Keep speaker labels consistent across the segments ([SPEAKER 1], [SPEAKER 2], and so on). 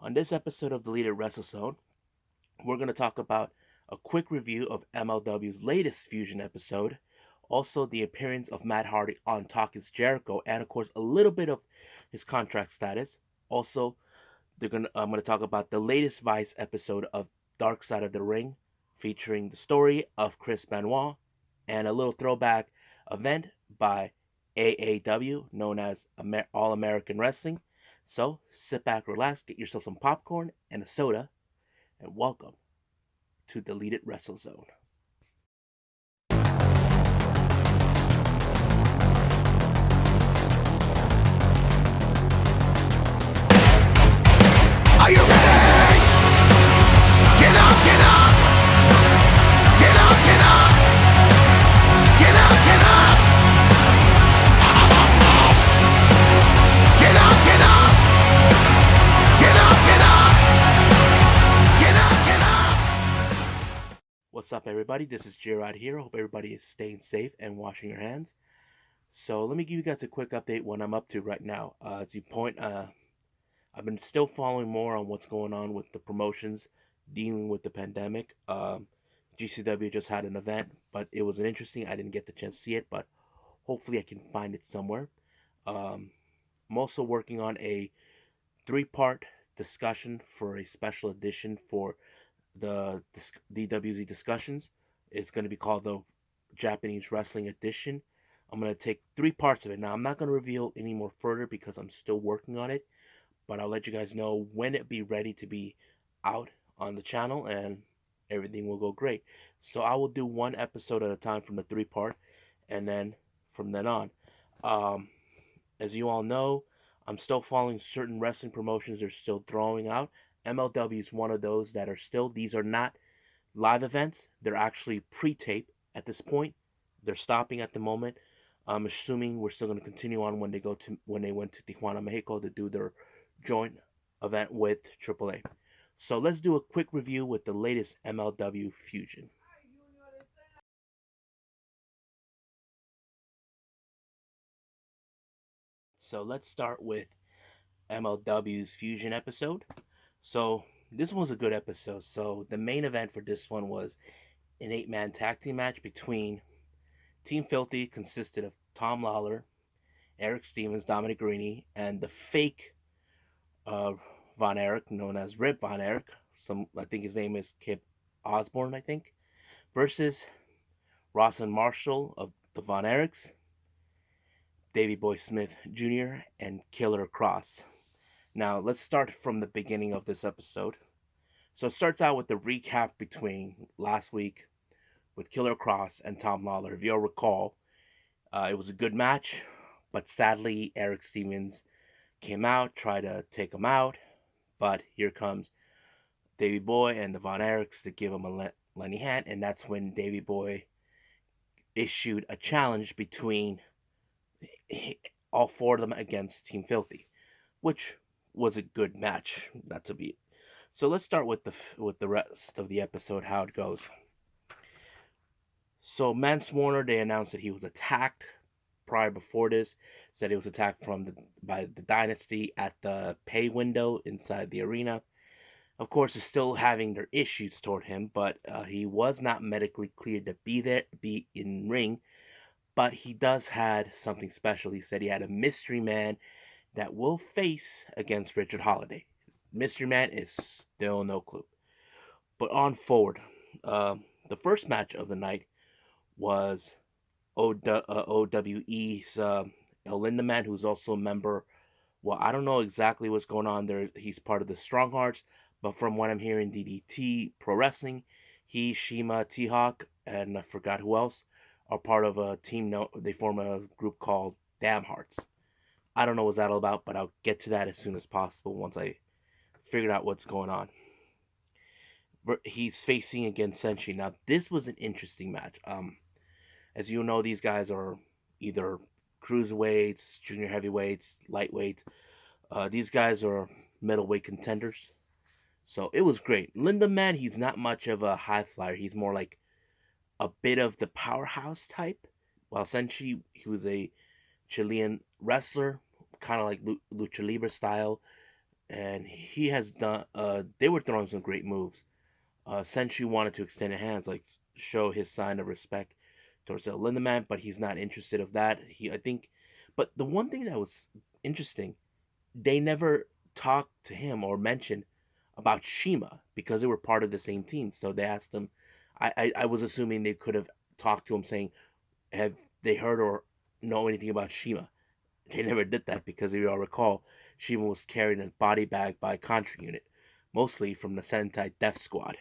[SPEAKER 1] On this episode of Deleted WrestleZone, we're going to talk about a quick review of MLW's latest Fusion episode, also the appearance of Matt Hardy on Talking's Jericho, and of course a little bit of his contract status. Also, I'm going to talk about the latest Vice episode of Dark Side of the Ring, featuring the story of Chris Benoit and a little throwback event by AAW, known as All American Wrestling. So sit back, relax, get yourself some popcorn and a soda, and welcome to Deleted WrestleZone.
[SPEAKER 2] Are you ready? Get up, get up! Get up, get up! Get up, get up! Get up, get up! Get up, get up! Get up, get up!
[SPEAKER 1] What's up, everybody? This is Gerard here. Hope everybody is staying safe and washing your hands. So let me give you guys a quick update what I'm up to right now. As you point, I've been still following more on what's going on with the promotions dealing with the pandemic. GCW just had an event, but it was an interesting. I didn't get the chance to see it, but hopefully I can find it somewhere. Um, I'm also working on a three-part discussion for a special edition for the DWZ discussions. It's going to be called the Japanese Wrestling Edition. I'm going to take three parts of it. Now, I'm not going to reveal any more further because I'm still working on it, but I'll let you guys know when it be ready to be out on the channel, and everything will go great. So I will do one episode at a time from the three part, and then from then on. Um, as you all know, I'm still following certain wrestling promotions they're still throwing out. MLW is one of those that are still, these are not live events. They're actually pre-tape at this point. They're stopping at the moment. I'm assuming we're still going to continue on when they went to Tijuana, Mexico to do their joint event with AAA. So let's do a quick review with the latest MLW Fusion. So let's start with MLW's Fusion episode. So this one was a good episode. So the main event for this one was an 8-man tag team match between Team Filthy, consisted of Tom Lawler, Eric Stevens, Dominic Guarini, and the fake uh, Von Erich, known as Rip Von Erich. I think his name is Kip Osborne, I think, versus Ross and Marshall of the Von Erichs, Davey Boy Smith Jr., and Killer Cross. Now, let's start from the beginning of this episode. So it starts out with the recap between last week with Killer Cross and Tom Lawler. If you'll recall, it was a good match, but sadly, Eric Stevens came out, tried to take him out, but here comes Davey Boy and the Von Erichs to give him a Lenny hand, and that's when Davey Boy issued a challenge between all four of them against Team Filthy, which was a good match, not to be. So let's start with the rest of the episode, how it goes. So Mance Warner, they announced that he was attacked prior before this, said he was attacked by the Dynasty at the pay window inside the arena. Of course, they're still having their issues toward him, but he was not medically cleared to be in ring. But he does had something special. He said he had a mystery man that will face against Richard Holiday. Mystery man is still no clue. But on forward, the first match of the night was OWE's El Lindaman, who's also a member. Well, I don't know exactly what's going on there. He's part of the Strong Hearts, but from what I'm hearing, DDT Pro Wrestling, he, Shima, T-Hawk, and I forgot who else, are part of a team. No, they form a group called Damn Hearts. I don't know what's that all about, but I'll get to that as soon as possible once I figure out what's going on. He's facing against Senshi. Now, this was an interesting match. As you know, these guys are either cruiserweights, junior heavyweights, lightweights. These guys are middleweight contenders. So it was great. Lindaman, he's not much of a high flyer. He's more like a bit of the powerhouse type. While Senshi, he was a Chilean wrestler, kind of like Lucha Libre style. and he has done. They were throwing some great moves. Sentry wanted to extend his hands, like show his sign of respect towards the Lindemann, but he's not interested of that. I think, but the one thing that was interesting, they never talked to him or mentioned about Shima because they were part of the same team. So they asked him. I was assuming they could have talked to him, saying, "Have they heard or know anything about Shima?" They never did that because, if you all recall, Shima was carried in a body bag by a Contra unit, mostly from the Sentai Death Squad.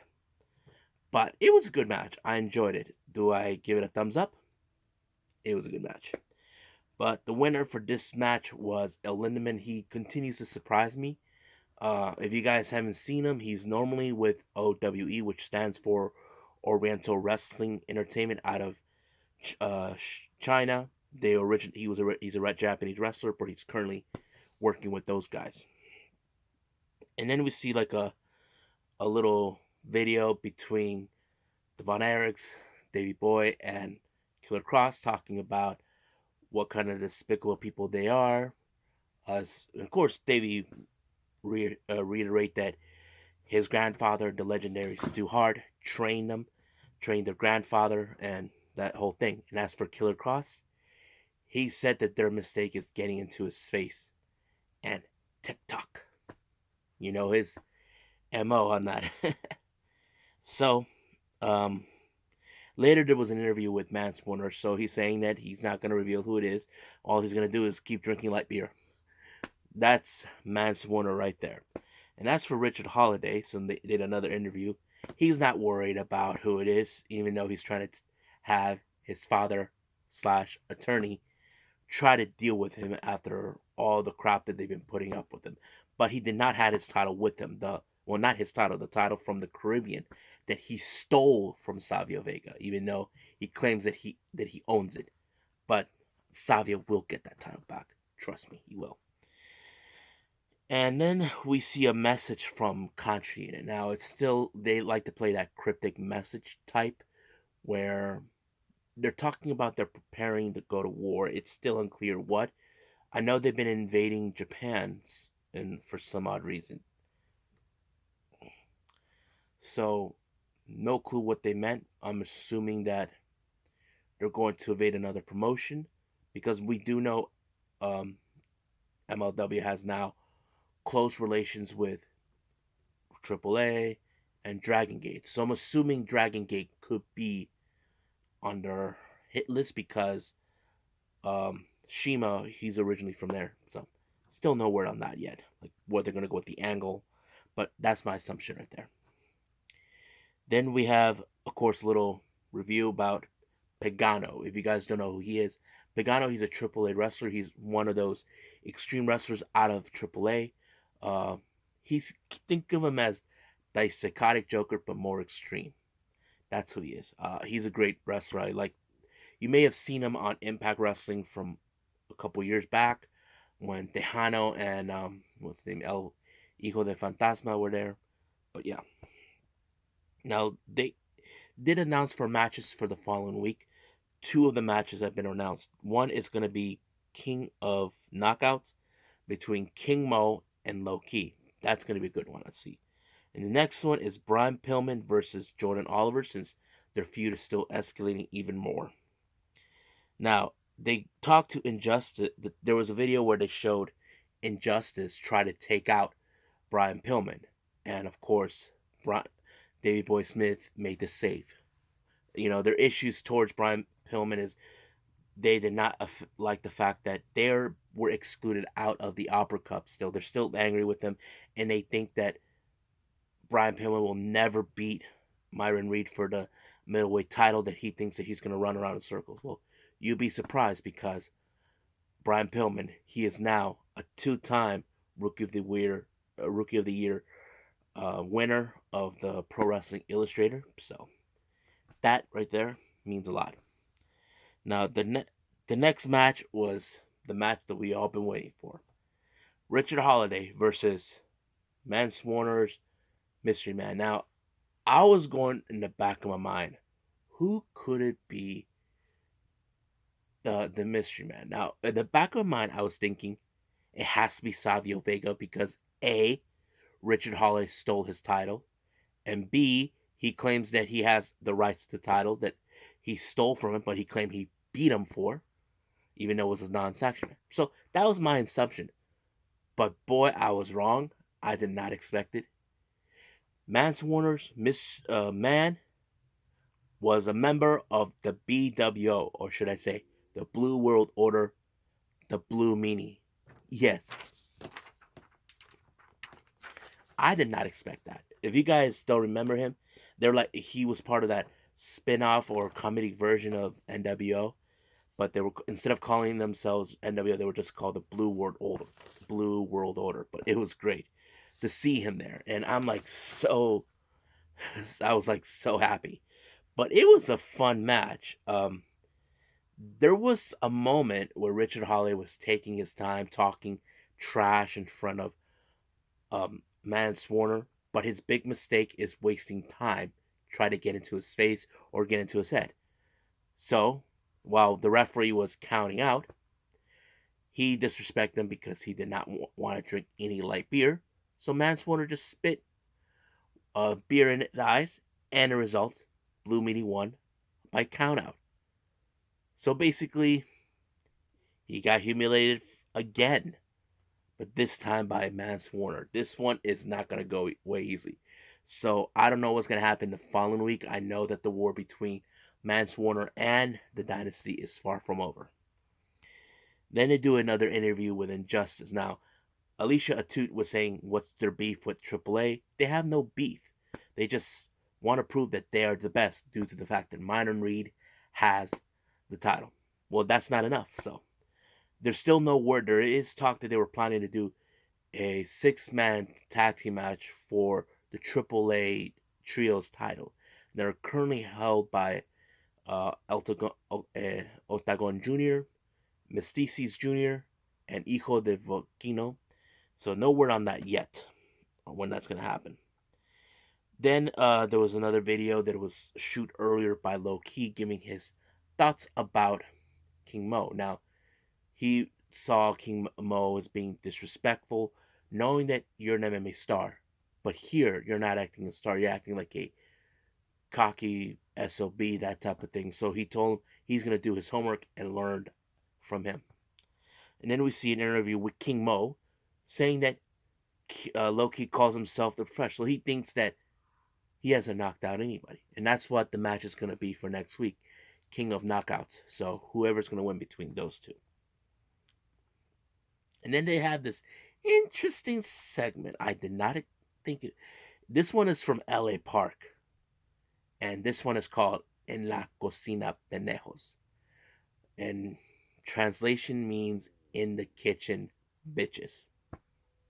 [SPEAKER 1] But it was a good match. I enjoyed it. Do I give it a thumbs up? It was a good match. But the winner for this match was El Lindemann. He continues to surprise me. If you guys haven't seen him, he's normally with OWE, which stands for Oriental Wrestling Entertainment, out of China. He's a red Japanese wrestler, but he's currently working with those guys. And then we see like a little video between the Von Erichs, Davey Boy, and Killer Cross talking about what kind of despicable people they are. Of course, Davey reiterate that his grandfather, the legendary Stu Hart, trained their grandfather, and that whole thing. And as for Killer Cross, he said that their mistake is getting into his face and TikTok. You know his MO on that. So, um, later there was an interview with Mance Warner, so he's saying that he's not going to reveal who it is. All he's going to do is keep drinking light beer. That's Mance Warner right there. And as for Richard Holiday, so they did another interview. He's not worried about who it is, even though he's trying to have his father slash attorney try to deal with him after all the crap that they've been putting up with him. But he did not have his title with him. Not his title, the title from the Caribbean that he stole from Savio Vega, even though he claims that he owns it. But Savio will get that title back. Trust me, he will. And then we see a message from Contra Unit. Now it's still, they like to play that cryptic message type where they're talking about they're preparing to go to war. It's still unclear what. I know they've been invading Japan, and for some odd reason. So no clue what they meant. I'm assuming that they're going to invade another promotion, because we do know MLW has now close relations with AAA and Dragon Gate. So I'm assuming Dragon Gate could be on their hit list because Shima, he's originally from there. So still no word on that yet, like where they're gonna go with the angle, but that's my assumption right there. Then we have, of course, a little review about Pagano. If you guys don't know who he is, Pagano, he's a AAA wrestler. He's one of those extreme wrestlers out of AAA. He's, think of him as the psychotic Joker, but more extreme. That's who he is. He's a great wrestler. You may have seen him on Impact Wrestling from a couple years back when Tejano and what's his name, El Hijo de Fantasma were there. But yeah, now they did announce for matches for the following week. Two of the matches have been announced. One is going to be King of Knockouts between King Mo and Low Key. That's going to be a good one. Let's see. And the next one is Brian Pillman versus Jordan Oliver, since their feud is still escalating even more. Now, they talked to Injustice. There was a video where they showed Injustice try to take out Brian Pillman. And of course, Davey Boy Smith made the save. You know, their issues towards Brian Pillman is they did not like the fact that they were excluded out of the Opera Cup still. They're still angry with him, and they think that Brian Pillman will never beat Myron Reed for the middleweight title, that he thinks that he's going to run around in circles. Well, you'd be surprised, because Brian Pillman, he is now a two-time Rookie of the Year winner of the Pro Wrestling Illustrator. So that right there means a lot. Now the next match was the match that we all been waiting for: Richard Holiday versus Mance Warner's Mystery Man. Now, I was going in the back of my mind, who could it be? The Mystery Man. Now, in the back of my mind, I was thinking it has to be Savio Vega, because A, Richard Hawley stole his title, and B, he claims that he has the rights to the title that he stole from him, but he claimed he beat him for, even though it was a non-sanctioner. So that was my assumption. But boy, I was wrong. I did not expect it. Mance Warner's man was a member of the BWO, or should I say, the Blue World Order, the Blue Meanie. Yes, I did not expect that. If you guys don't remember him, they're like he was part of that spin-off or comedic version of NWO, but they were instead of calling themselves NWO, they were just called the Blue World Order. Blue World Order. But it was great to see him there, and I'm like so, I was like so happy. But it was a fun match. There was a moment where Richard Hawley was taking his time talking trash in front of Mance Warner, but his big mistake is wasting time trying to get into his face or get into his head. So, while the referee was counting out, he disrespected him because he did not want to drink any light beer. So Mance Warner just spit beer in his eyes, and the result, Blue Meanie won by count out. So basically, he got humiliated again, but this time by Mance Warner. This one is not going to go away easy. So I don't know what's going to happen the following week. I know that the war between Mance Warner and the Dynasty is far from over. Then they do another interview with Injustice. Now, Alicia Atout was saying what's their beef with AAA. They have no beef. They just want to prove that they are the best due to the fact that Myron Reed has the title. Well, that's not enough. So there's still no word. There is talk that they were planning to do a 6-man tag team match for the AAA Trios title. They're currently held by Octagon Jr., Mysticis Jr., and Hijo de Volcano. So no word on that yet, on when that's going to happen. Then there was another video that was shoot earlier by Low Key giving his thoughts about King Mo. Now, he saw King Mo as being disrespectful, knowing that you're an MMA star. But here, you're not acting a star. You're acting like a cocky SOB, that type of thing. So he told him he's going to do his homework and learn from him. And then we see an interview with King Mo saying that Loki calls himself the professional. He thinks that he hasn't knocked out anybody. And that's what the match is going to be for next week. King of Knockouts. So whoever's going to win between those two. And then they have this interesting segment. I did not think it. This one is from LA Park. And this one is called En la Cocina Pendejos. And translation means in the kitchen bitches.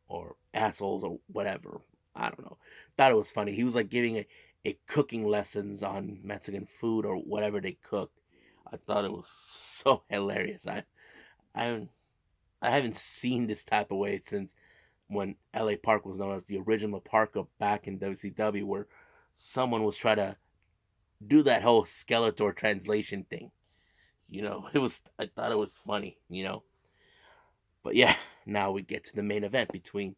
[SPEAKER 1] Or assholes or whatever. I don't know. Thought it was funny. He was like giving a cooking lessons on Mexican food or whatever they cooked. I thought it was so hilarious. I haven't seen this type of way since when LA Park was known as the original Park up back in WCW, where someone was trying to do that whole Skeletor translation thing. You know, I thought it was funny, you know. But yeah, now we get to the main event between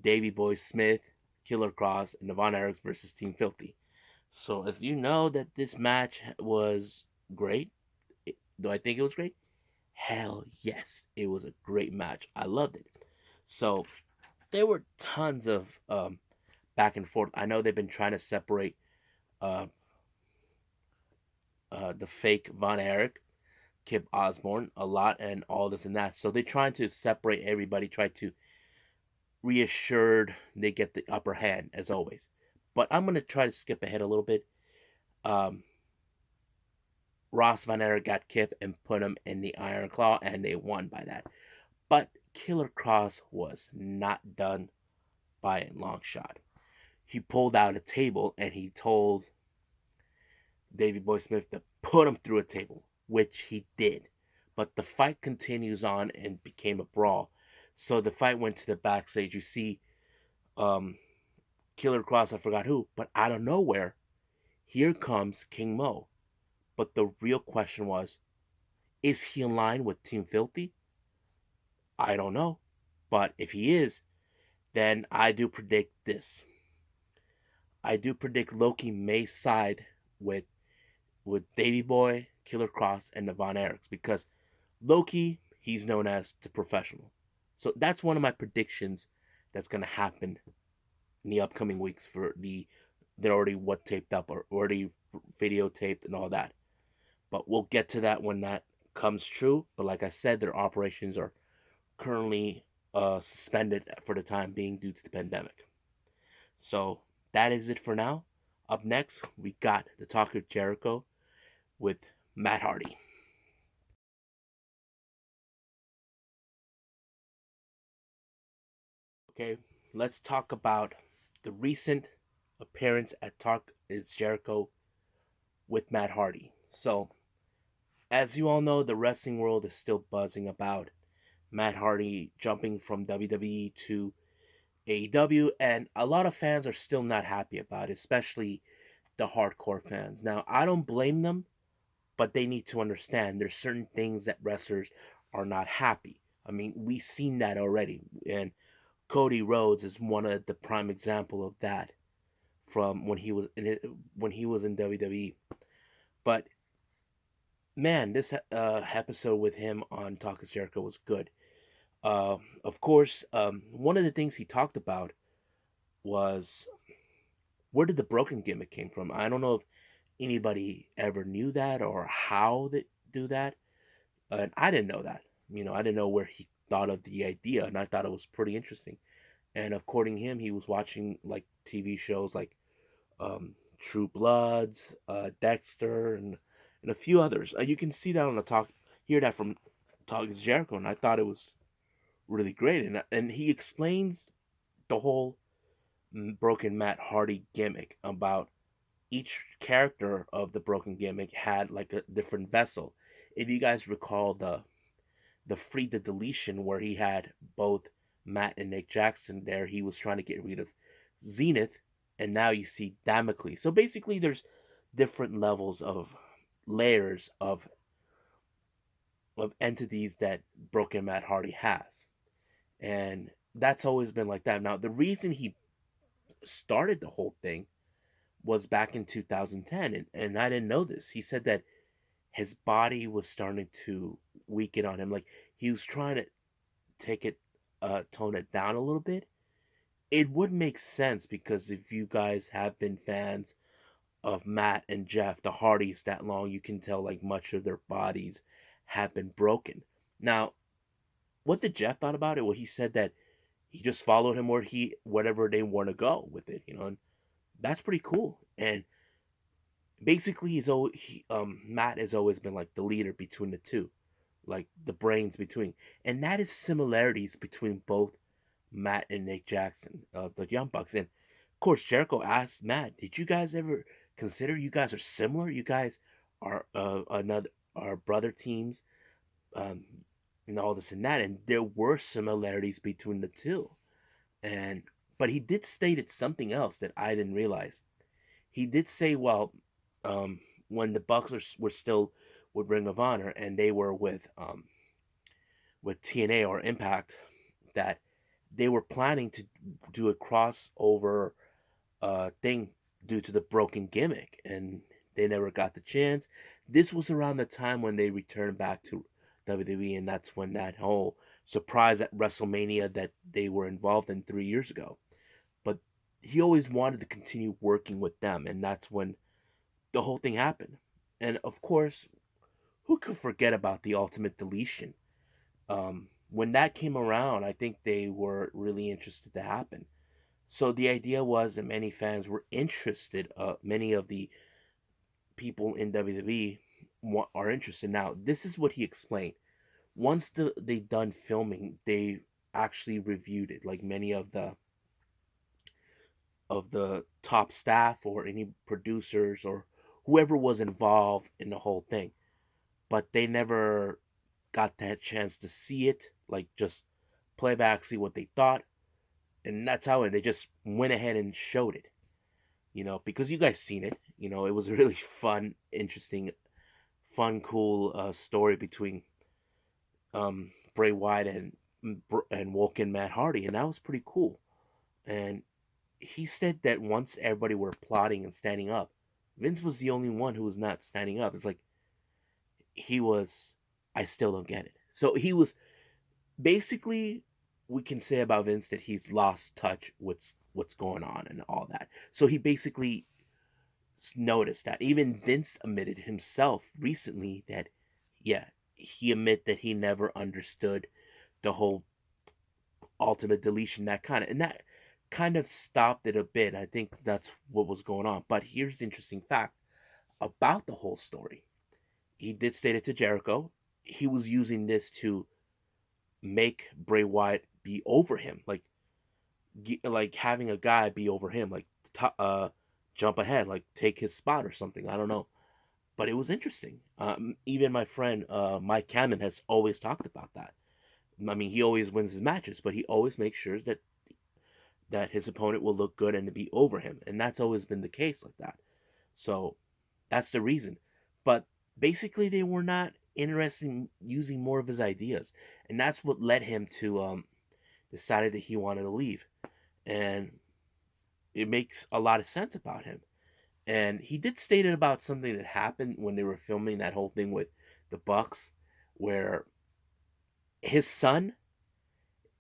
[SPEAKER 1] Davey Boy Smith, Killer Cross, and the Von Erichs versus Team Filthy. So if you know that this match was great, do I think it was great? Hell yes, it was a great match. I loved it. So there were tons of back and forth. I know they've been trying to separate uh, the fake Von Erich, Kip Osborne, a lot, and all this and that. So they're trying to separate everybody, try to reassured they get the upper hand as always. But I'm gonna try to skip ahead a little bit. Um, Ross Von Erich got Kip and put him in the Iron Claw, and they won by that. But Killer Cross was not done by a long shot. He pulled out a table and he told Davey Boy Smith to put him through a table, which he did. But the fight continues on and became a brawl. So the fight went to the backstage. You see Killer Cross, I forgot who, but out of nowhere, here comes King Mo. But the real question was, is he in line with Team Filthy? I don't know. But if he is, then I do predict this. I do predict Loki may side with Davy Boy, Killer Cross, and the Von Erichs because Loki, he's known as the professional. So that's one of my predictions that's gonna happen in the upcoming weeks for they're already what taped up or already videotaped and all that. But we'll get to that when that comes true. But like I said, their operations are currently suspended for the time being due to the pandemic. So that is it for now. Up next, we got the Talk of Jericho with Matt Hardy. Okay, let's talk about the recent appearance at Talk is Jericho with Matt Hardy. So, as you all know, the wrestling world is still buzzing about Matt Hardy jumping from WWE to AEW, and a lot of fans are still not happy about it, especially the hardcore fans. Now, I don't blame them, but they need to understand there's certain things that wrestlers are not happy. I mean, we've seen that already, and Cody Rhodes is one of the prime example of that from when he was in WWE. But man, this episode with him on Talk is Jericho was good. Of course, one of the things he talked about was where did the broken gimmick came from. I don't know if anybody ever knew that or how they do that. And I didn't know that. I didn't know where he thought of the idea, and I thought it was pretty interesting. And according to him, he was watching like TV shows like True Bloods, Dexter, and a few others. You can see that on the hear that from Talk is Jericho, and I thought it was really great. And he explains the whole Broken Matt Hardy gimmick about each character of the Broken gimmick had like a different vessel. If you guys recall the Deletion where he had both Matt and Nick Jackson there, he was trying to get rid of Zenith, and now you see Damocles. So basically, there's different levels of layers of entities that Broken Matt Hardy has, and that's always been like that. Now, the reason he started the whole thing was back in 2010, and I didn't know this. He said that his body was starting to weaken on him, like he was trying to take it, tone it down a little bit. It would make sense because if you guys have been fans of Matt and Jeff, the Hardys, that long, you can tell like much of their bodies have been broken. Now, what did Jeff thought about it? Well, he said that he just followed him whatever they want to go with it, and that's pretty cool. And basically, Matt has always been like the leader between the two, like the brains between, and that is similarities between both Matt and Nick Jackson of the Young Bucks. And of course, Jericho asked Matt, "Did you guys ever consider you guys are similar? You guys are another are brother teams, um, and all this and that." And there were similarities between the two. And but he did state it something else that I didn't realize. He did say, well, um, when the Bucks were still with Ring of Honor and they were with TNA or Impact, that they were planning to do a crossover thing due to the broken gimmick, and they never got the chance. This was around the time when they returned back to WWE, and that's when that whole surprise at WrestleMania that they were involved in 3 years ago. But he always wanted to continue working with them, and that's when the whole thing happened. And of course, who could forget about the Ultimate Deletion? When that came around, I think they were really interested to happen. So the idea was that many fans were interested. Many of the people in WWE are interested. Now, this is what he explained. Once they done filming, they actually reviewed it. Like many of the top staff or any producers or whoever was involved in the whole thing, but they never got that chance to see it. Like just play back, see what they thought, and that's how they just went ahead and showed it. Because you guys seen it. It was a really fun, interesting, cool story between Bray Wyatt and Woken Matt Hardy, and that was pretty cool. And he said that once everybody were plotting and standing up, Vince was the only one who was not standing up. It's like he was. I still don't get it. So he was basically. We can say about Vince that he's lost touch with what's going on and all that. So he basically noticed that. Even Vince admitted himself recently that, yeah, he admit that he never understood the whole ultimate deletion, that kind of stopped it a bit. I think that's what was going on. But here's the interesting fact about the whole story. He did state it to Jericho. He was using this to make Bray Wyatt be over him, like having a guy be over him, like jump ahead, like take his spot or something. I don't know, but it was interesting. Even my friend Mike Cannon has always talked about that. I mean, he always wins his matches, but he always makes sure that his opponent will look good and to be over him, and that's always been the case like that. So that's the reason. But basically, they were not interested in using more of his ideas, and that's what led him to decided that he wanted to leave, and it makes a lot of sense about him. And he did state it about something that happened when they were filming that whole thing with the Bucks, where his son,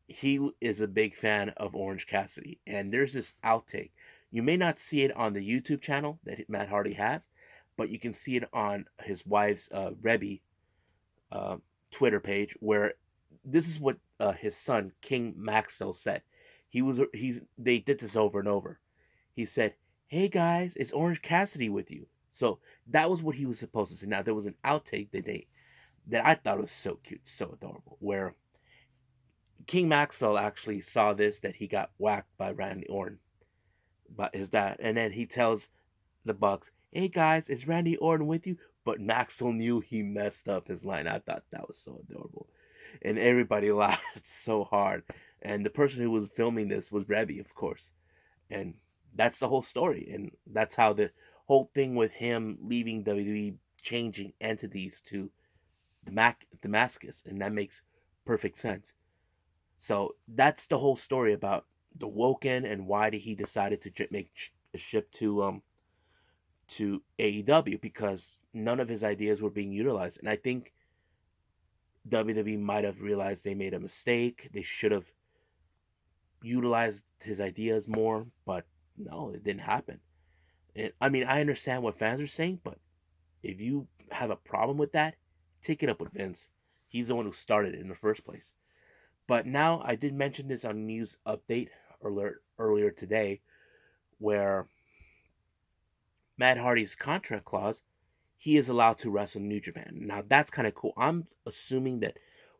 [SPEAKER 1] he is a big fan of Orange Cassidy, and there's this outtake. You may not see it on the YouTube channel that Matt Hardy has, but you can see it on his wife's Rebby uh, Twitter page, where this is what his son King Maxwell said. They did this over and over. He said, "Hey guys, it's Orange Cassidy with you." So that was what he was supposed to say. Now there was an outtake that I thought was so cute, so adorable, where King Maxwell actually saw this, that he got whacked by Randy Orton, by his dad, and then he tells the Bucks, "Hey guys, is Randy Orton with you?" But Maxwell knew he messed up his line. I thought that was so adorable, and everybody laughed so hard. And the person who was filming this was Rebby, of course, and that's the whole story, and that's how the whole thing with him leaving WWE, changing entities to Damascus, and that makes perfect sense. So that's the whole story about the Woken and why did he decided to make a ship to AEW, because none of his ideas were being utilized, and I think WWE might have realized they made a mistake. They should have utilized his ideas more, but no, it didn't happen. And I mean, I understand what fans are saying, but if you have a problem with that, take it up with Vince. He's the one who started it in the first place. But now I did mention this on news update alert earlier today, where Matt Hardy's contract clause, he is allowed to wrestle New Japan. Now that's kind of cool. I'm assuming that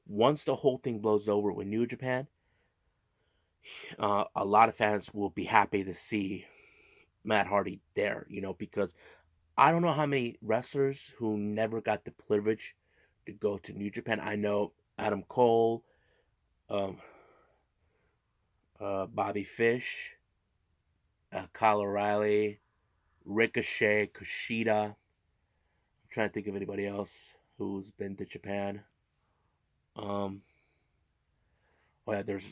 [SPEAKER 1] once the whole thing blows over with New Japan, a lot of fans will be happy to see Matt Hardy there, because I don't know how many wrestlers who never got the privilege to go to New Japan. I know Adam Cole, um, Bobby Fish, Kyle O'Reilly, Ricochet, Kushida. I'm trying to think of anybody else who's been to Japan. Um, oh yeah, there's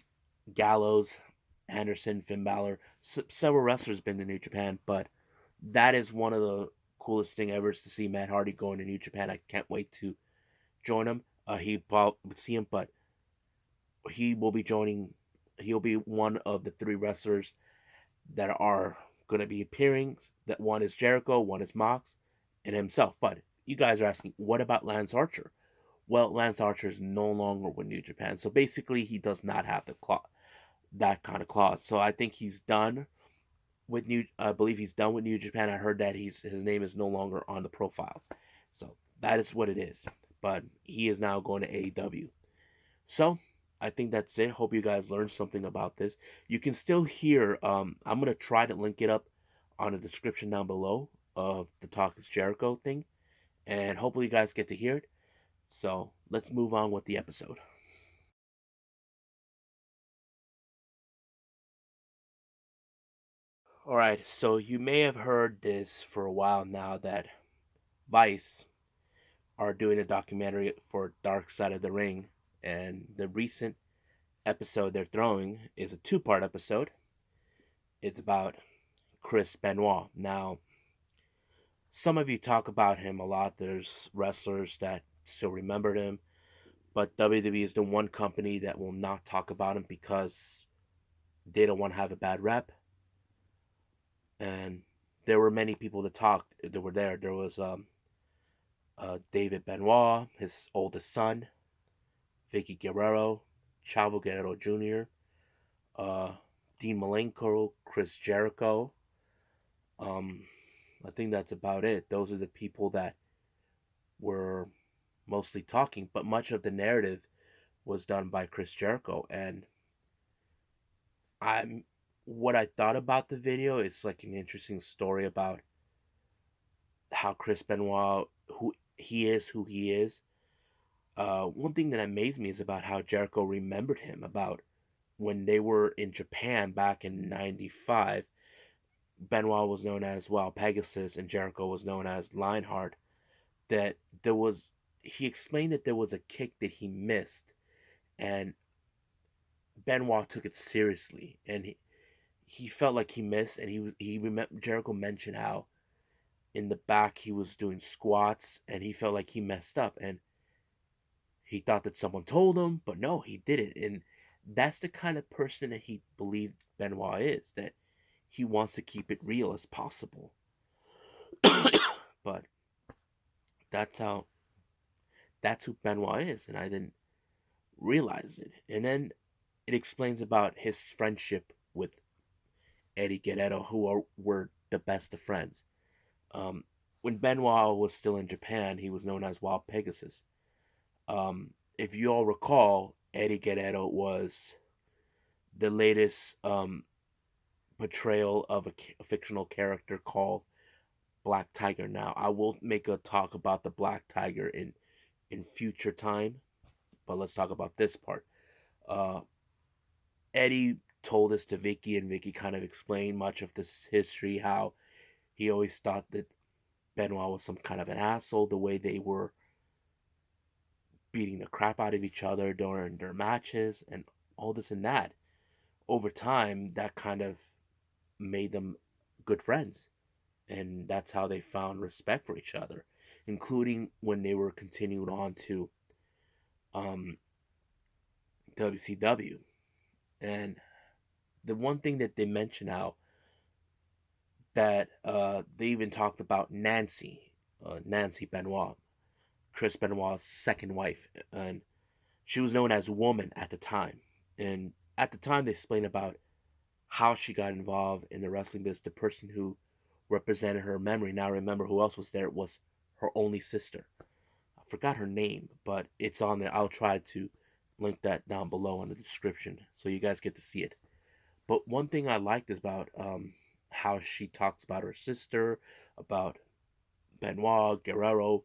[SPEAKER 1] Gallows, Anderson, Finn Balor. Several wrestlers been to New Japan, but that is one of the coolest thing ever is to see Matt Hardy going to New Japan. I can't wait to join him. He probably would see him, but he will be joining. He'll be one of the three wrestlers that are going to be appearing. That one is Jericho, one is Mox, and himself. But you guys are asking, what about Lance Archer? Well, Lance Archer is no longer with New Japan, so basically he does not have that kind of clause. So I think he's done with New. I believe he's done with New Japan. I heard that his name is no longer on the profile. So that is what it is. But he is now going to AEW. So I think that's it. Hope you guys learned something about this. You can still hear. I'm gonna try to link it up on the description down below of the Talk is Jericho thing, and hopefully you guys get to hear it. So let's move on with the episode. All right. So you may have heard this for a while now that Vice are doing a documentary for Dark Side of the Ring, and the recent episode they're throwing is a two-part episode. It's about Chris Benoit. Now, some of you talk about him a lot. There's wrestlers that still remembered him, but WWE is the one company that will not talk about him because they don't want to have a bad rep. And there were many people that talked that were there. There was David Benoit, his oldest son, Vicky Guerrero, Chavo Guerrero Jr., uh, Dean Malenko, Chris Jericho. Um, I think that's about it. Those are the people that were mostly talking, but much of the narrative was done by Chris Jericho. And I'm what I thought about the video, it's like an interesting story about how Chris Benoit, who he is. One thing that amazed me is about how Jericho remembered him. About when they were in Japan back in '95, Benoit was known as Pegasus, and Jericho was known as Lionheart. That there was, he explained that there was a kick that he missed, and Benoit took it seriously, and he felt like he missed, and he remember Jericho mentioned how in the back he was doing squats, and he felt like he messed up, and he thought that someone told him, but no, he didn't, and that's the kind of person that he believed Benoit is, that he wants to keep it real as possible. But that's how that's who Benoit is, and I didn't realize it. And then it explains about his friendship with Eddie Guerrero, were the best of friends. Um, when Benoit was still in Japan, he was known as Wild Pegasus. If you all recall, Eddie Guerrero was the latest portrayal of a fictional character called Black Tiger. Now, I will make a talk about the Black Tiger in future time, but let's talk about this part. Uh, Eddie told this to Vicky, and Vicky kind of explained much of this history, how he always thought that Benoit was some kind of an asshole, the way they were beating the crap out of each other during their matches, and all this and that. Over time, that kind of made them good friends, and that's how they found respect for each other, including when they were continuing on to um, WCW. And the one thing that they mentioned out, that they even talked about Nancy Benoit, Chris Benoit's second wife, and she was known as Woman at the time. And at the time, they explained about how she got involved in the wrestling business. The person who represented her memory. Now, remember who else was there? It was her only sister. I forgot her name, but it's on there. I'll try to link that down below in the description so you guys get to see it. But one thing I liked is about how she talks about her sister, about Benoit, Guerrero.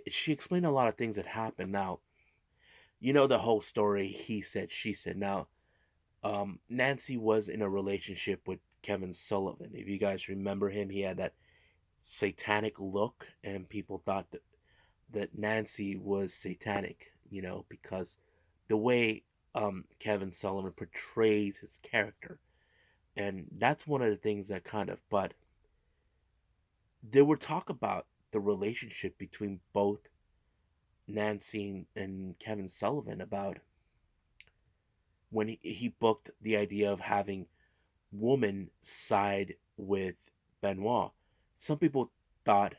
[SPEAKER 1] She explained a lot of things that happened. Now, you know the whole story, he said, she said. Now, Nancy was in a relationship with Kevin Sullivan. If you guys remember him, he had that satanic look, and people thought that Nancy was satanic, because the way Kevin Sullivan portrays his character. And that's one of the things that kind of, but there were talk about the relationship between both Nancy and Kevin Sullivan, about when he booked the idea of having Woman side with Benoit. Some people thought,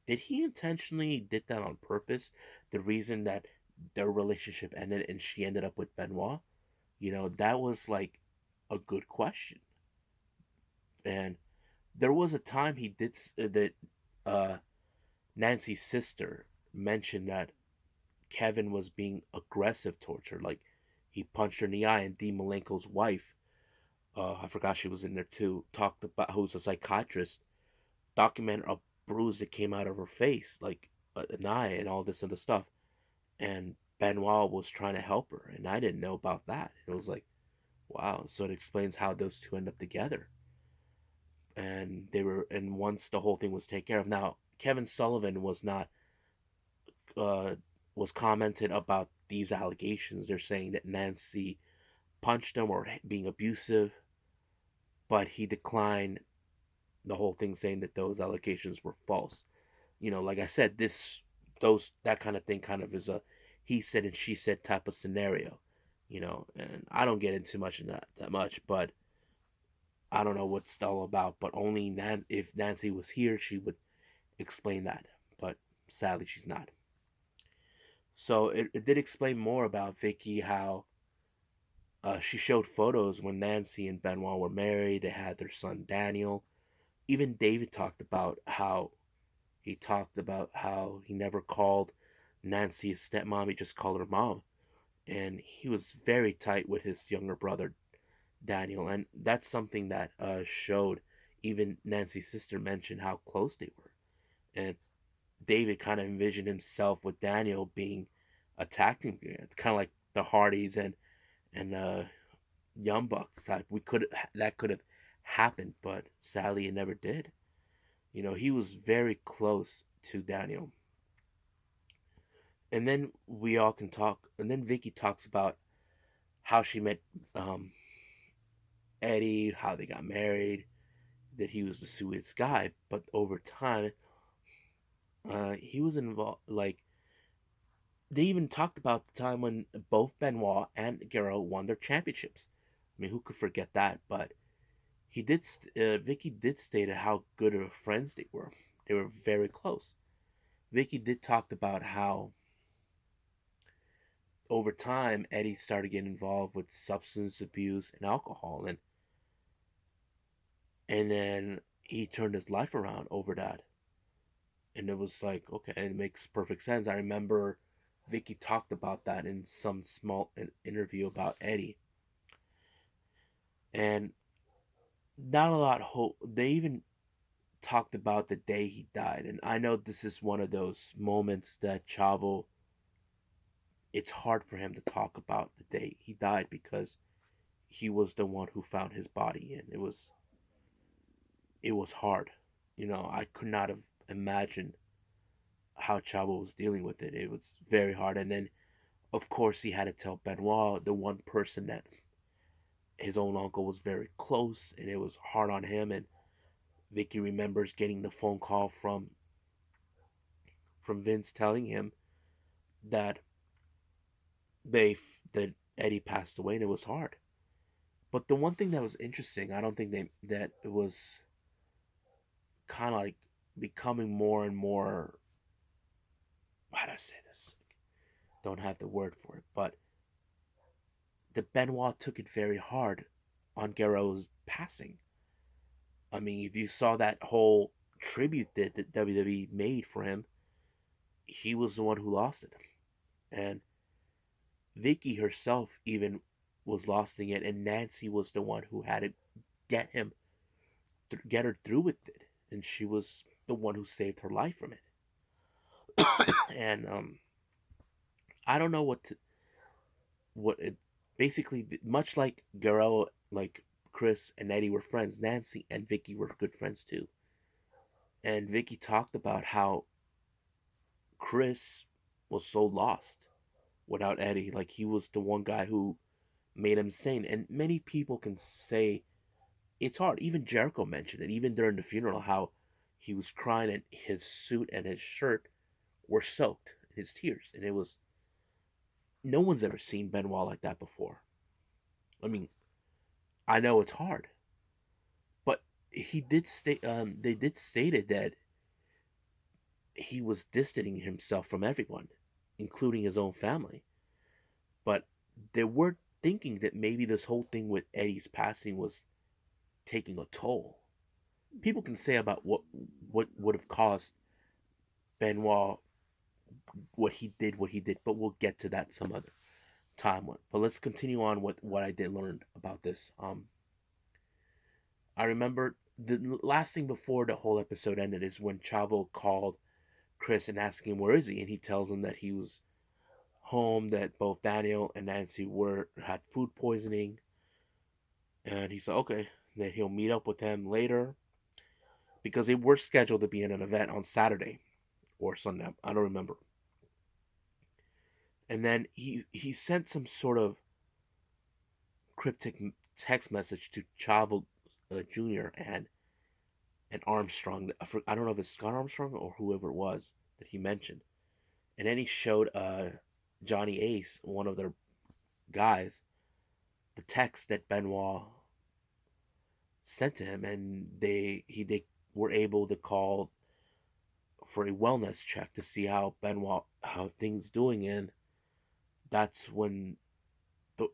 [SPEAKER 1] did he intentionally did that on purpose? The reason that their relationship ended and she ended up with Benoit? That was like a good question. And there was a time he did that uh, Nancy's sister mentioned that Kevin was being aggressive towards her. Like, he punched her in the eye, and Dean Malenko's wife, I forgot she was in there too, talked about, who's a psychiatrist, documented a bruise that came out of her face, like an eye and all this other stuff. And Benoit was trying to help her, and I didn't know about that. It was like, wow. So it explains how those two end up together. And once the whole thing was taken care of. Now, Kevin Sullivan uh, was commented about these allegations. They're saying that Nancy punched him or being abusive. but he declined the whole thing, saying that those allegations were false. Like I said, that kind of thing kind of is a he said and she said type of scenario. And I don't get into much of that much, but I don't know what's it's all about. But only if Nancy was here, she would explain that. But sadly, she's not. So it did explain more about Vicky, how she showed photos when Nancy and Benoit were married. They had their son Daniel. Even David talked about how he never called Nancy his stepmom. He just called her mom. And he was very tight with his younger brother Daniel, and that's something that showed. Even Nancy's sister mentioned how close they were, and David kind of envisioned himself with Daniel being attacked him. It's kind of like the Hardys and Young Bucks type. That could have happened, but sadly it never did. He was very close to Daniel. And then we all can talk. And then Vicky talks about how she met um, Eddie, how they got married, that he was the sweetest guy. But over time, he was involved. Like, they even talked about the time when both Benoit and Guerrero won their championships. I mean, who could forget that? But Vicky did state how good of friends they were. They were very close. Vicky did talk about how over time Eddie started getting involved with substance abuse and alcohol, and then he turned his life around over that. And it was like, okay, it makes perfect sense. I remember Vicky talked about that in some small interview about Eddie, and not a lot hope. They even talked about the day he died, and I know this is one of those moments that Chavo. It's hard for him to talk about the day he died because he was the one who found his body, and it was hard. I could not have imagined how Chavo was dealing with it. It was very hard, and then of course he had to tell Benoit, the one person that his own uncle was very close, and it was hard on him. And Vicky remembers getting the phone call from Vince telling him that they that Eddie passed away, and it was hard. But the one thing that was interesting, I don't think that it was kind of like becoming more and more. How do I say this? Don't have the word for it, but the Benoit took it very hard on Guerrero's passing. I mean, if you saw that whole tribute that WWE made for him, he was the one who lost it. And Vicky herself even was losing it, and Nancy was the one who had to get him, get her through with it, and she was the one who saved her life from it. And I don't know what it basically, much like Guerrero, like Chris and Eddie were friends, Nancy and Vicky were good friends too. And Vicky talked about how Chris was so lost without Eddie. Like, he was the one guy who made him sane. And many people can say it's hard. Even Jericho mentioned it, even during the funeral, how he was crying and his suit and his shirt were soaked in his tears. And it was, no one's ever seen Benoit like that before. I mean, I know it's hard, but they did stated that he was distancing himself from everyone, including his own family. But they were thinking that maybe this whole thing with Eddie's passing was taking a toll. People can say about what would have caused Benoit what he did, but we'll get to that some other time. But let's continue on with what I did learn about this. I remember the last thing before the whole episode ended is when Chavo called Chris and asked him where is he, and he tells him that he was home, that both Daniel and Nancy were had food poisoning, and he said okay, that he'll meet up with them later because they were scheduled to be in an event on Saturday or Sunday. I don't remember. And then he sent some sort of cryptic text message to Chavo Jr. and Armstrong. I don't know if it's Scott Armstrong or whoever it was that he mentioned. And then he showed Johnny Ace, one of their guys, the text that Benoit sent to him, and they were able to call for a wellness check to see how things doing, and that's when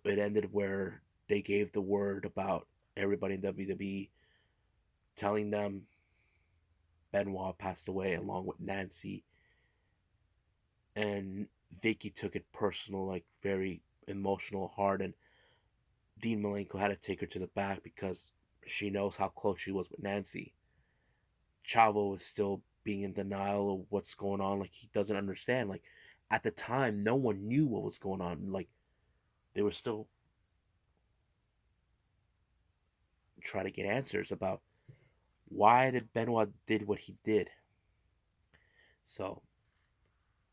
[SPEAKER 1] it ended where they gave the word about everybody in WWE telling them Benoit passed away along with Nancy, and Vicky took it personal, like very emotional, hard, and Dean Malenko had to take her to the back because she knows how close she was with Nancy. Chavo was still being in denial of what's going on, like he doesn't understand. Like at the time, no one knew what was going on. Like they were still trying to get answers about why did Benoit did what he did. So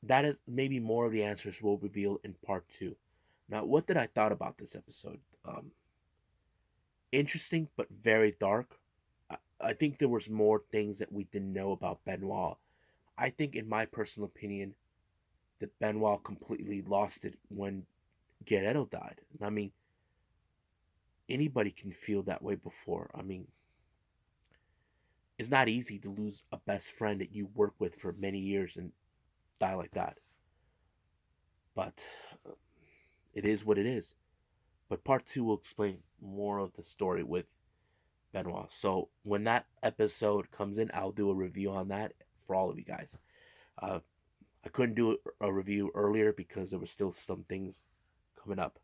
[SPEAKER 1] that is maybe more of the answers we'll reveal in part two. Now, what did I thought about this episode? Interesting, but very dark. I think there was more things that we didn't know about Benoit. I think, in my personal opinion, that Benoit completely lost it when Guerrero died. I mean, anybody can feel that way before. I mean, it's not easy to lose a best friend that you work with for many years and die like that. But it is what it is. But part two will explain more of the story with Benoit. So when that episode comes in, I'll do a review on that for all of you guys. Uh, I couldn't do a review earlier because there were still some things coming up.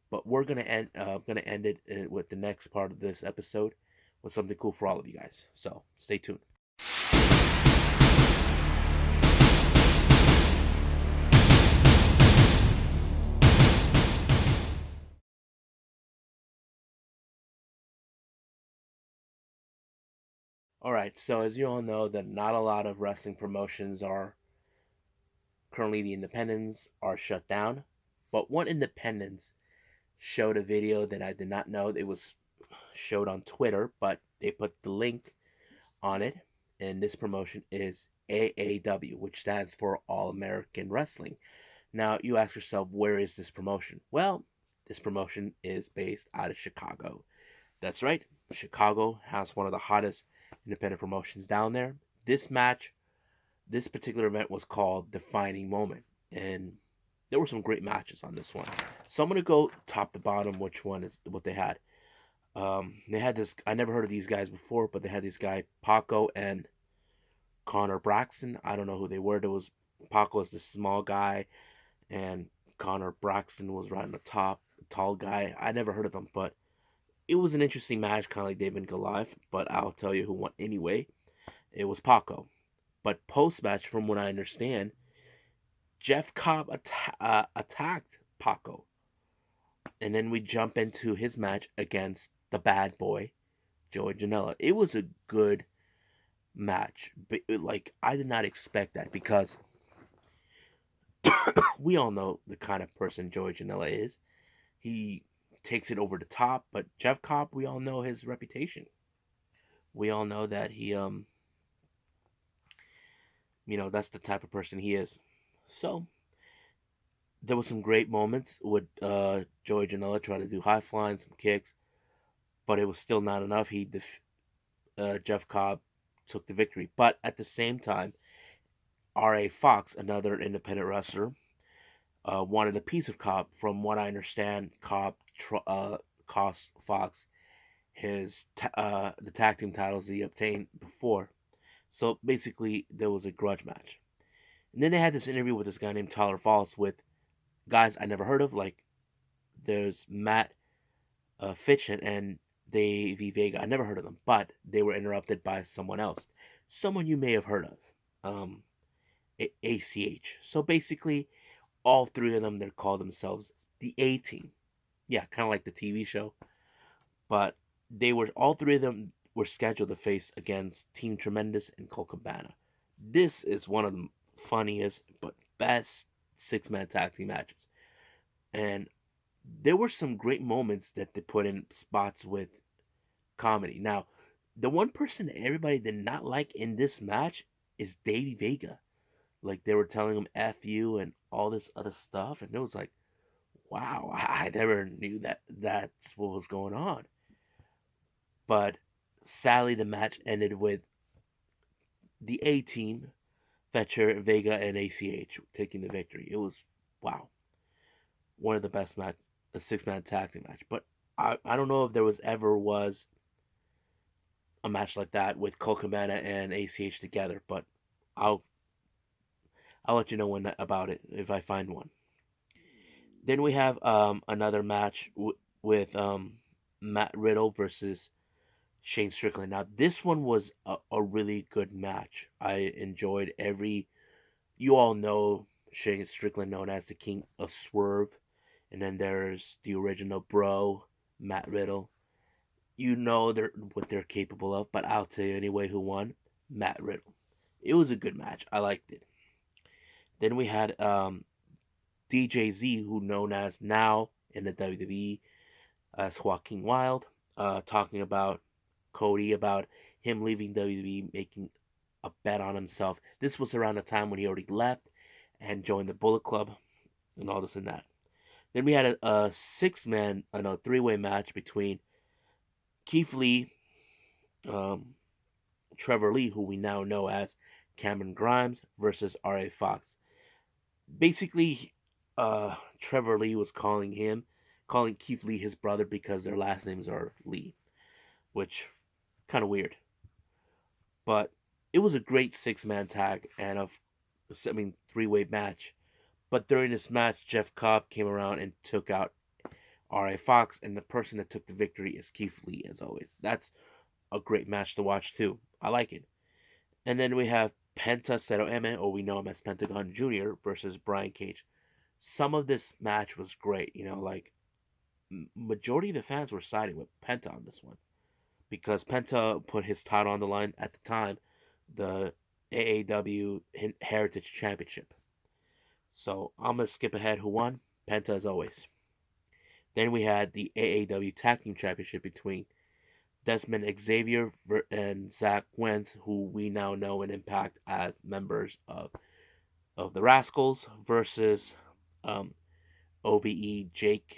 [SPEAKER 1] But we're gonna end it with the next part of this episode with something cool for all of you guys. So stay tuned. All right. So as you all know, that not a lot of wrestling promotions are currently the independents are shut down. But one independence showed a video that I did not know. It was showed on Twitter, but they put the link on it. And this promotion is AAW, which stands for All American Wrestling. Now, you ask yourself, where is this promotion? Well, this promotion is based out of Chicago. That's right, Chicago has one of the hottest independent promotions down there. This match, this particular event was called Defining Moment, and there were some great matches on this one. So I'm gonna go top to bottom which one is what they had. They had this. I never heard of these guys before, but they had this guy Paco and Connor Braxton. I don't know who they were. There was Paco was the small guy, and Connor Braxton was right on the top, tall guy. I never heard of them, but it was an interesting match, kind of like David and Goliath. But I'll tell you who won anyway. It was Paco. But post match, from what I understand, Jeff Cobb attacked Paco, and then we jump into his match against the bad boy Joey Janela. It was a good match, but like I did not expect that because we all know the kind of person Joey Janela is. He takes it over the top, but Jeff Cobb, we all know his reputation. We all know that that's the type of person he is. So there was some great moments with Joey Janela trying to do high flying, some kicks, but it was still not enough. Jeff Cobb took the victory, but at the same time, R.A. Fox, another independent wrestler, wanted a piece of Cobb. From what I understand, Cobb cost Fox the tag team titles he obtained before. So basically, there was a grudge match. And then they had this interview with this guy named Tyler Falls with guys I never heard of. Like there's Matt Fitchin and Davey Vega. I never heard of them, but they were interrupted by someone else, someone you may have heard of, ACH. So basically, all three of them they call themselves the A Team. Yeah, kind of like the TV show, but they were all three of them were scheduled to face against Team Tremendous and Colt Cabana. This is one of the funniest but best six-man tag team matches, and there were some great moments that they put in spots with comedy. Now, the one person everybody did not like in this match is Davey Vega. Like they were telling him "f you" and all this other stuff, and it was like, wow, I never knew that that's what was going on. But sadly, the match ended with the A team, Fetcher, Vega, and ACH taking the victory. It was wow, one of the best match, a 6-man tag team match. But I don't know if there was a match like that with Cole Cabana and ACH together, but I'll I'll let you know when about it if I find one. Then we have another match with Matt Riddle versus Shane Strickland. Now this one was a really good match. I enjoyed every. You all know Shane Strickland, known as the King of Swerve, and then there's the original Bro, Matt Riddle. You know what they're capable of, but I'll tell you anyway who won. Matt Riddle. It was a good match. I liked it. Then we had DJZ, who known as now in the WWE as Joaquin Wild, talking about Cody, about him leaving WWE, making a bet on himself. This was around the time when he already left and joined the Bullet Club and all this and that. Then we had a six-man, no, three-way match between Keith Lee, um, Trevor Lee, who we now know as Cameron Grimes, versus R.A. Fox. Basically, Trevor Lee was calling Keith Lee his brother because their last names are Lee, which kind of weird. But it was a great 6-man tag and three-way match. But during this match, Jeff Cobb came around and took out R.A. Fox, and the person that took the victory is Keith Lee, as always. That's a great match to watch too. I like it. And then we have Penta Cero M, or we know him as Pentagon Jr. versus Brian Cage. Some of this match was great. Like majority of the fans were siding with Penta on this one because Penta put his title on the line at the time, the AAW Heritage Championship. So I'm gonna skip ahead. Who won? Penta, as always. Then we had the AAW Tag Team Championship between Desmond Xavier and Zach Wentz, who we now know in Impact as members of the Rascals, versus um, OVE Jake,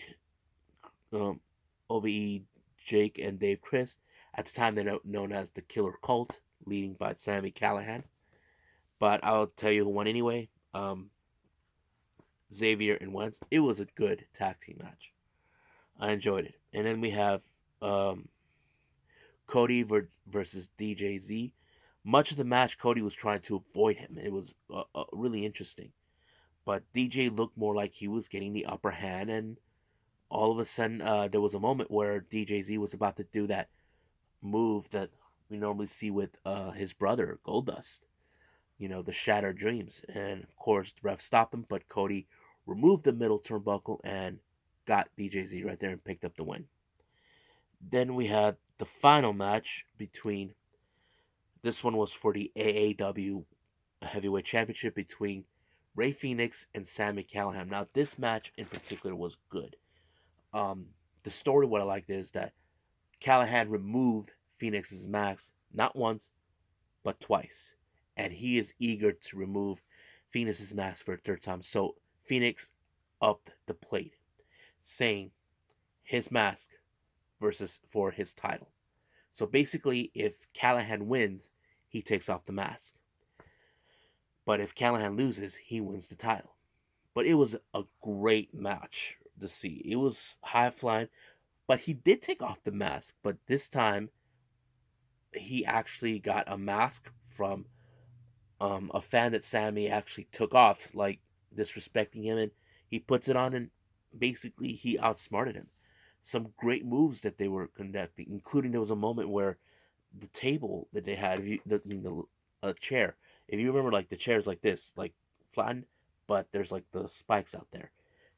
[SPEAKER 1] um, OVE Jake and Dave Chris. At the time, they're known as the Killer Cult, leading by Sami Callihan. But I'll tell you who won anyway. Xavier and Wentz. It was a good tag team match. I enjoyed it. And then we have Cody versus DJZ. Much of the match, Cody was trying to avoid him. It was really interesting. But DJ looked more like he was getting the upper hand, and all of a sudden, there was a moment where DJZ was about to do that move that we normally see with his brother, Goldust. The Shattered Dreams. And of course, the ref stopped him, but Cody removed the middle turnbuckle and got DJZ right there and picked up the win. Then we had the final match between. This one was for the AAW Heavyweight Championship between Ray Phoenix and Sami Callihan. Now, this match in particular was good. The story, what I liked is that Callihan removed Phoenix's mask not once, but twice. And he is eager to remove Phoenix's mask for a third time. So Phoenix upped the plate, saying his mask versus for his title. So basically, if Callihan wins, he takes off the mask. But if Callihan loses, he wins the title. But it was a great match to see. It was high flying, but he did take off the mask. But this time, he actually got a mask from a fan that Sammy actually took off, like disrespecting him, and he puts it on, and basically he outsmarted him. Some great moves that they were conducting, including there was a moment where the table that they had, a chair. If you remember, like the chair's like this, like flattened, but there's like the spikes out there.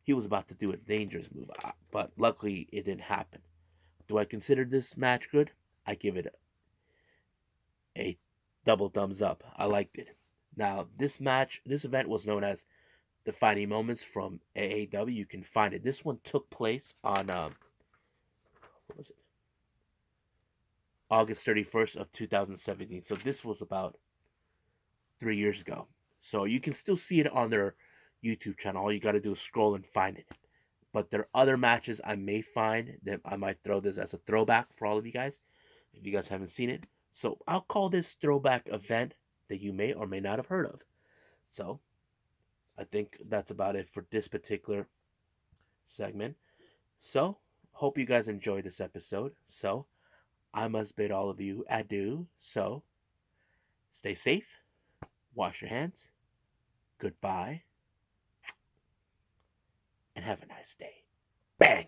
[SPEAKER 1] He was about to do a dangerous move, but luckily it didn't happen. Do I consider this match good? I give it a double thumbs up. I liked it. Now, this event was known as Defining Moments from AAW. You can find it. This one took place on what was it? August 31st of 2017. So this was about 3 years ago. So you can still see it on their YouTube channel. All you got to do is scroll and find it. But there are other matches I may find that I might throw this as a throwback for all of you guys, if you guys haven't seen it. So I'll call this throwback event that you may or may not have heard of. So I think that's about it for this particular segment. So hope you guys enjoyed this episode. So I must bid all of you adieu. So stay safe, wash your hands, goodbye, and have a nice day. Bang!